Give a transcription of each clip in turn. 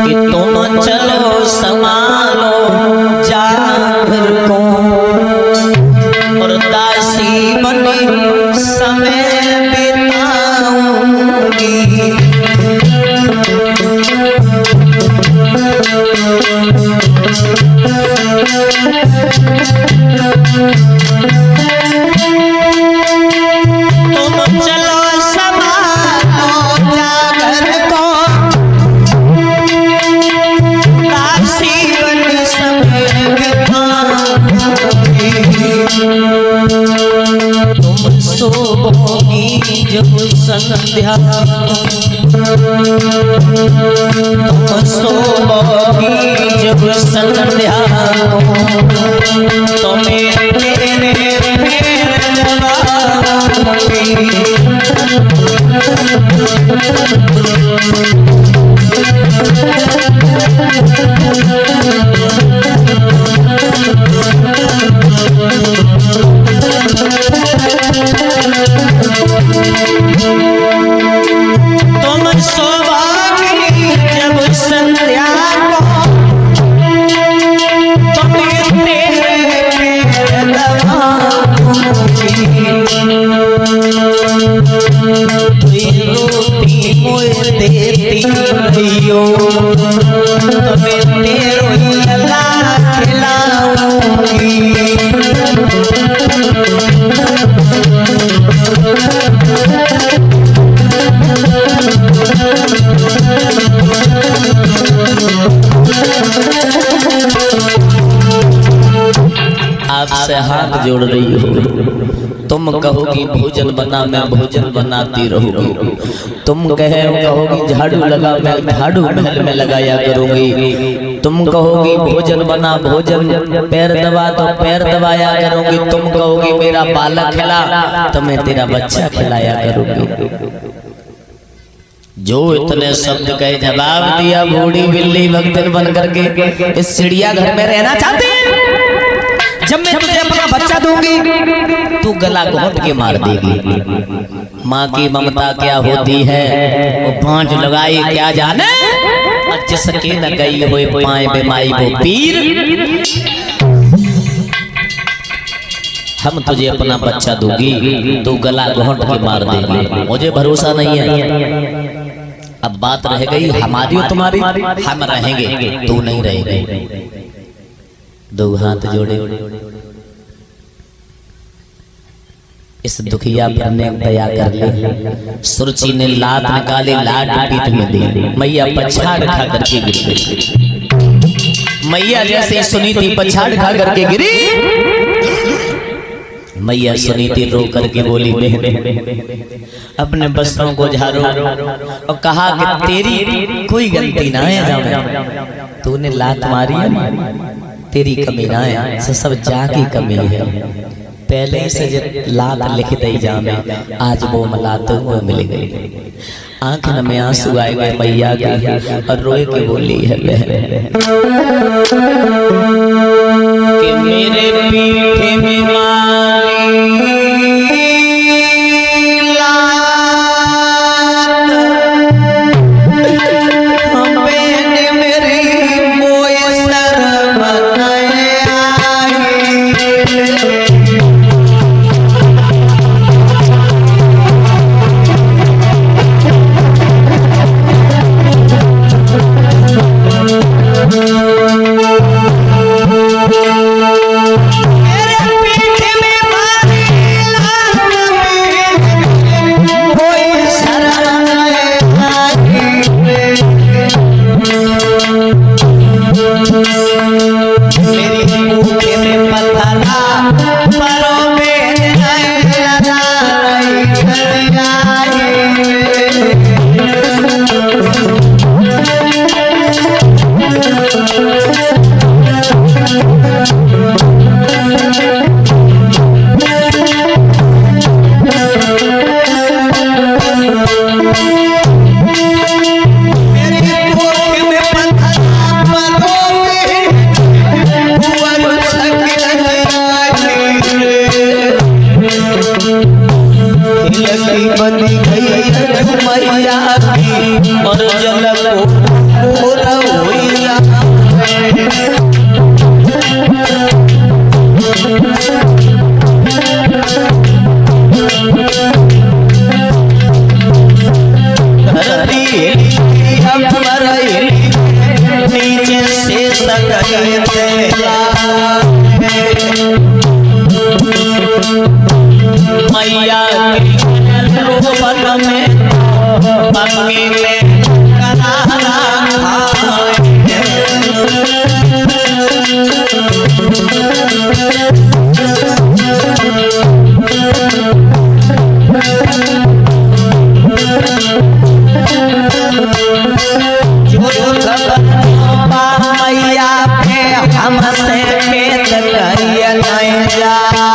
कि तुम चलो संभालो जागर को और दासी बनी समय बिताऊंगी। तुम चलो संभालो जागर को दासी बनी समय बिताऊंगी। तुम सोओगी जब संध्या, तुम सोओगी जब संध्या को तो मैं तेरे पैर दबाऊंगी। तुम सोओगी जब संध्या को तो मैं तेरे पैर दबाऊंगी। तुई रोटी मोए देती रहियो तो मैं तेरो लला खिलाऊंगी। आपसे हाथ जोड़ रही हो, तुम कहोगी भोजन बना, मैं भोजन बनाती रहूंगी। तुम कहोगी झाड़ू लगा, मैं झाड़ू महल में लगाया करूंगी। तुम कहोगी भोजन बना, भोजन पैर दबा तो पैर दबाया करूंगी। तुम कहोगी मेरा बालक खिला तो मैं तेरा बच्चा खिलाया करूंगी। जो इतने शब्द कहे जवाब दिया बूढ़ी बिल्ली भक्तन बन करके, इस चिड़ियाघर में रहना चाहती है? जब मैं तुझे अपना बच्चा दूंगी तू गला घोट के मार देगी। माँ की ममता क्या होती है वो भांज लगाई क्या जाने, जिसके न गई हुए पाए बेमाई वो पीर। हम तुझे अपना बच्चा दूंगी तू गला घोट के मार देगी। मुझे भरोसा नहीं है। अब बात रह गई हमारी और तुम्हारी, हम रहेंगे तू नहीं रहेगी। दो हाथ जोड़े इस दुखिया पर ने दया कर ले। सुरची ने लात निकाली, लात पीठ में दी, मैया पछाड़ खा करके गिर गई। मैया जैसे सुनी थी पछाड़ खा करके गिरी। मैया सुनी थी रो करके बोली बहन अपने वस्त्रों को झाड़ो और कहा कि तेरी कोई गलती ना है, तूने लात मारी है, तेरी कमी ना है, सब जा की कमी है। पहले से लात लिख दई जा में, आज वो मलाते हुए मिल गई। आंख में आंसू आए गए मैया के और रोए के बोली है बहन कि मेरे पीठे में मेरे पीठ में मारी लागी और जल को पूरा होइया धरती हमारा नीचे से सगाई मैया रूपन में पक्की में करारा मैया पे हमसे खेत करिए नहीं जाए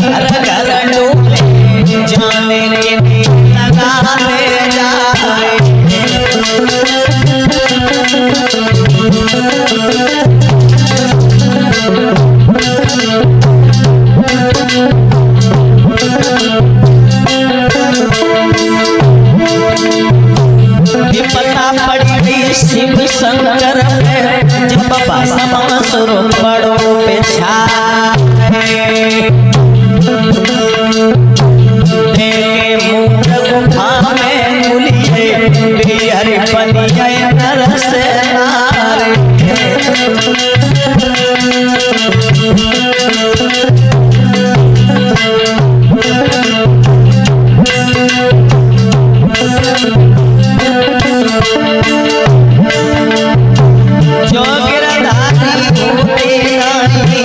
घर घर डूबे जाने के लगा ले जाए पता पड़ी शिव शंकर जब बाबा समासुर बड़ो पेशा देखे मुझ गुफा में गुलिये हरि बनिए नर से नारे जो गिरधारी होते नहीं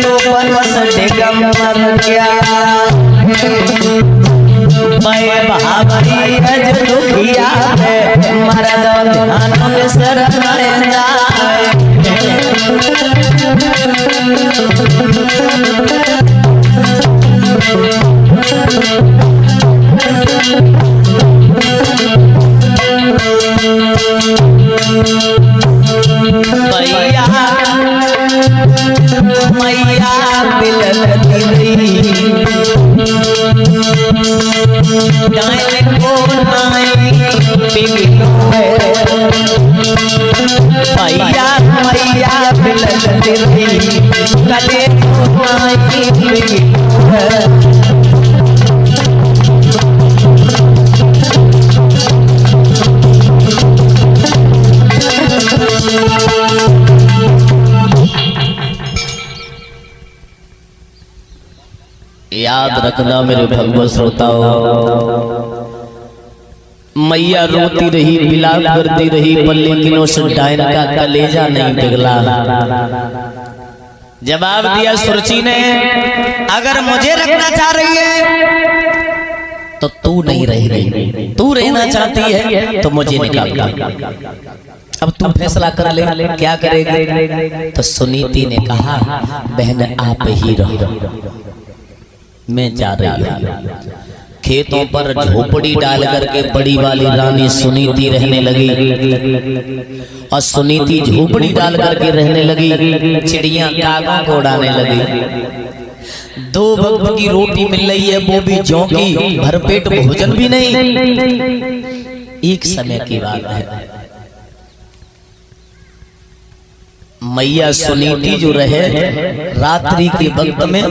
तो परवश दिगंबर क्या मैं भाभी अज दुखिया है मरद ध्यान में शरण जाए मैया बिलल दिली डाले को नाई बिलो मैया मैया बिलल दिली गले को नाई बिलो याद रखना मेरे भगवत श्रोताओं, मैया रोती रही, बिलाप करती रही, पर लेकिन उस डायन का कलेजा नहीं पिघला। जवाब दिया सुरची ने, अगर मुझे रखना चाह रही है तो तू नहीं रह रही, तू रहना चाहती है तो मुझे निकाल दे। अब तुम फैसला कर ले क्या करेगी। तो सुनीति ने कहा, बहन आप ही रहो, मैं जा रही हूँ। खेतों पर झोपड़ी डाल करके बड़ी वाली रानी सुनीति रहने लगी, और सुनीति झोपड़ी डाल करके रहने लगी। चिड़ियां कागों को उड़ाने लगी। 2 वक्त की रोटी मिल रही है, वो भी जौ की, भरपेट भोजन भी नहीं। एक समय की बात है, मैया सुनीति जो रहे, रात्रि के वक्त में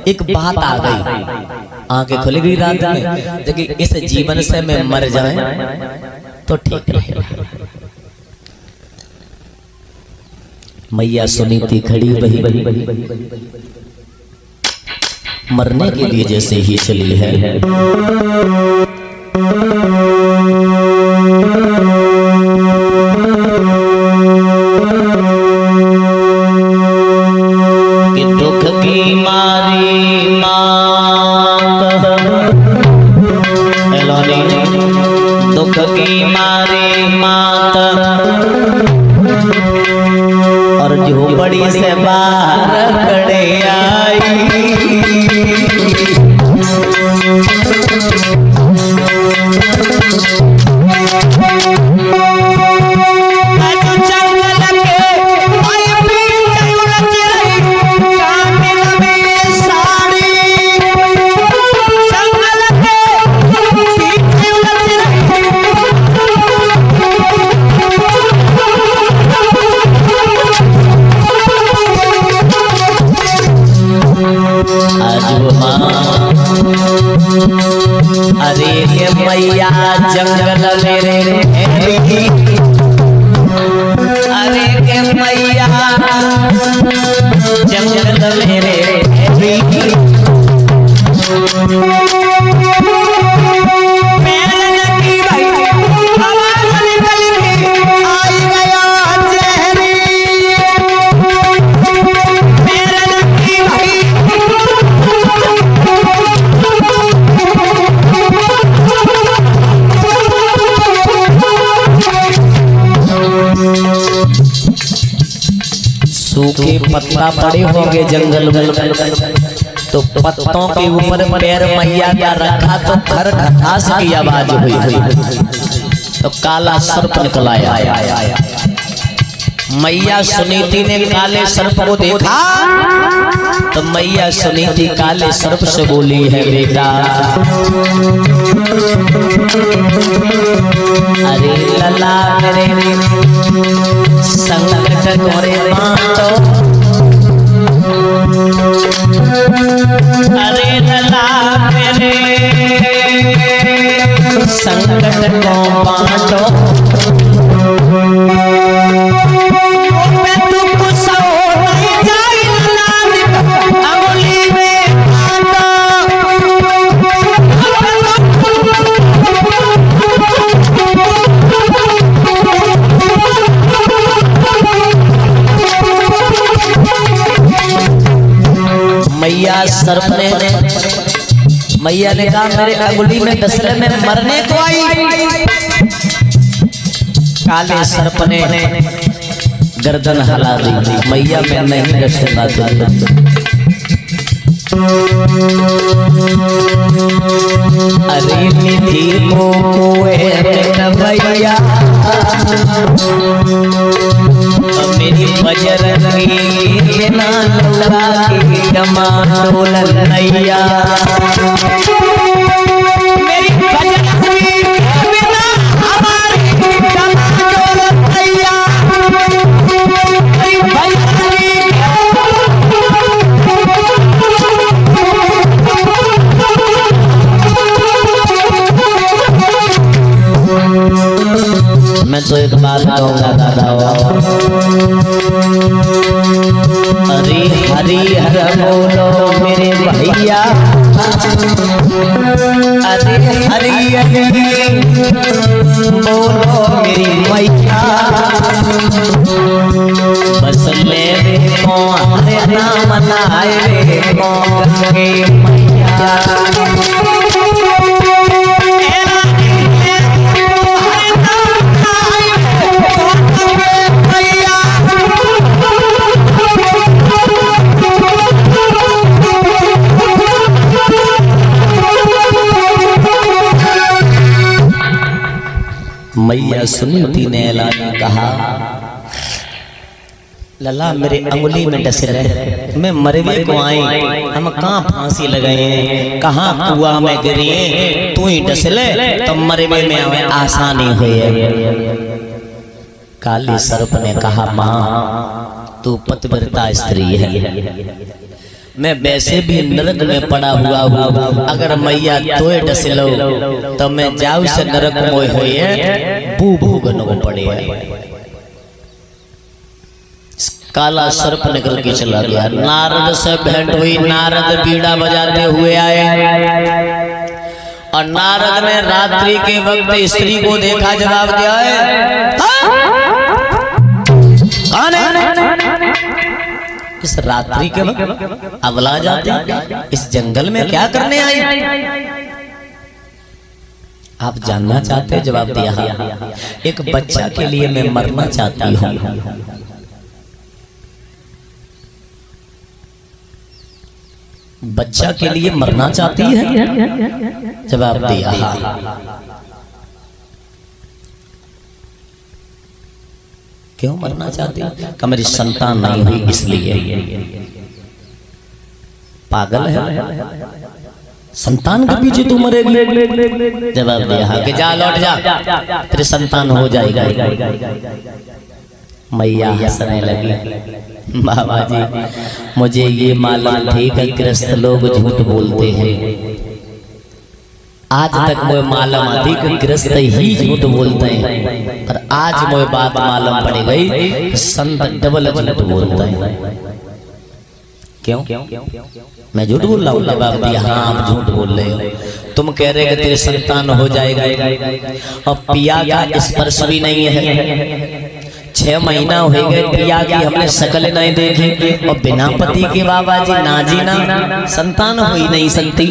एक बात आ गई, आंखें खुल गई रात में, देखिए इस जीवन से मैं मर जाए तो ठीक रहेगा। मैया सुनीति खड़ी वही मरने के लिए जैसे ही चली है। और झोपड़ी से बाहर खड़े आई, साड़ी बाजू माँ। अरे ये मैया जंगल मेरे, अरे के मैया जंगल मेरे, सूखे पत्ता पड़े होंगे जंगल में, तो पत्तों के ऊपर पैर मैया का रखा तो खर खटास की आवाज हुई, तो काला सर्प निकल आया। मैया सुनीति ने काले सर्प को देखा, तो मैया सुनीति काले सर्प से बोली है बेटा, अरे लला मेरे संकट गोरे बांटो, अरे लला मेरे संकट को बांटो, मैया सर्प ने, मैया ने कहा मेरे अंगुली में डसले में मरने को आई। काले सर्प ने गर्दन हिला दी, मैया मैं नहीं डसना चाहता। अरे निधि को भैया मेरी बजरंगी बिना लगा के जमा डोलन नैया, मेरी बजरंगी बिना हमारी जमा डोलन नैया, मेरी बजरंगी। मैं तो एक बात कहूँगा दादा, हरी हरी हर बोलो मेरे भैया, अरे हरी हरी बोलो मेरी मैया, बस मेरे को हरे नाम नाए को गंगे मैया, मैया सुनीति ने ऐलान कहा, लला मेरे अंगुली में डसे रहे, मैं मरवे को आई, हम कहाँ फांसी लगाए, कहाँ कुआं में गिरे, तू ही डस ले तो मरवे में हमें आसानी हुई है। काली सर्प ने कहा माँ तू पतिव्रता स्त्री है, मैं वैसे भी नरक में पड़ा हुआ हूँ, अगर मैया तोय डस लो तो मैं जाऊ से नरक मोय होए बू भोगनो पड़े। काला सर्प निकल के चला गया। नारद से भेंट हुई, नारद बीड़ा बजाते हुए आए और नारद ने रात्रि के वक्त स्त्री को देखा, जवाब दिया है कौन है? इस रात्रि के वक्त अबला जाते इस जंगल में क्या करने आई? आप जानना चाहते हैं? जवाब दिया एक बच्चा के लिए मैं मरना चाहती हूँ। बच्चा के लिए मरना चाहती है? जवाब दिया क्यों मरना चाहती है? कि मेरी संतान नहीं हुई इसलिए। पागल है, संतान के पीछे तू मरेगी? जवाब दिया कि जा लौट जा, तेरी संतान हो जाएगा। मैया हंसने लगी। बाबा जी मुझे ये मालूम थी कि गृहस्थ लोग झूठ बोलते हैं। आज तक मुझे मालूम थी कि गृहस्थ ही झूठ बोलते हैं, पर आज मुझे बात मालूम पड़ गई संत डबल झूठ बोलते हैं। क्यों मैं झूठ बोल रहा हूँ? जवाब दिया हाँ आप झूठ बोल रहे हो। तुम कह रहे कि तेरे संतान हो जाएगा और पिया का स्पर्श भी नहीं है, 6 महीना हो गए पिया की हमने शकल नहीं देखी और बिना पति के बाबा जी ना जीना संतान हो ही नहीं सकती।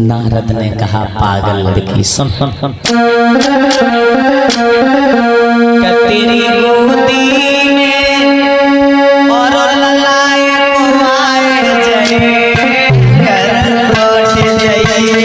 नारद ने कहा पागल लड़की सुन तेरी गोदी में और ललाए पुआए जय कर लौट जाइए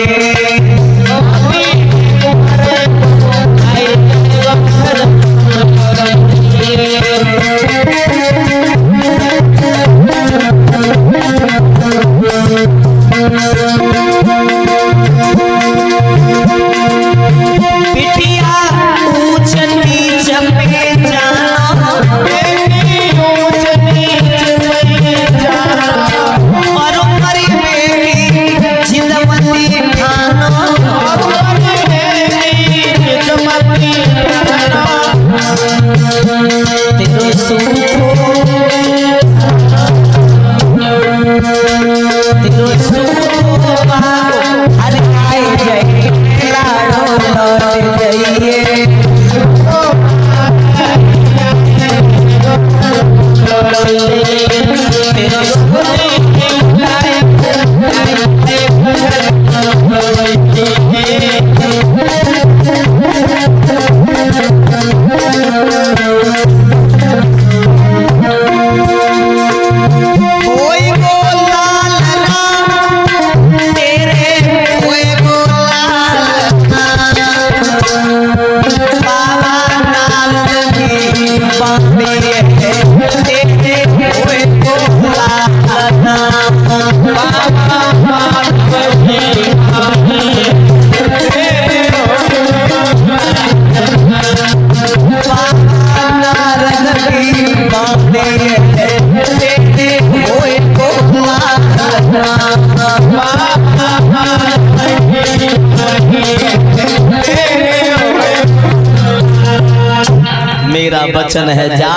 मेरा वचन है जा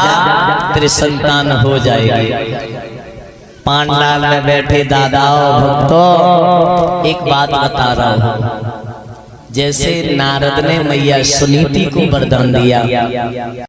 तेरे संतान हो जाएगी। पांडाल में बैठे दादाओं भक्तों एक बात बता रहा हूँ, जैसे नारद ने मैया सुनीति को वरदान दिया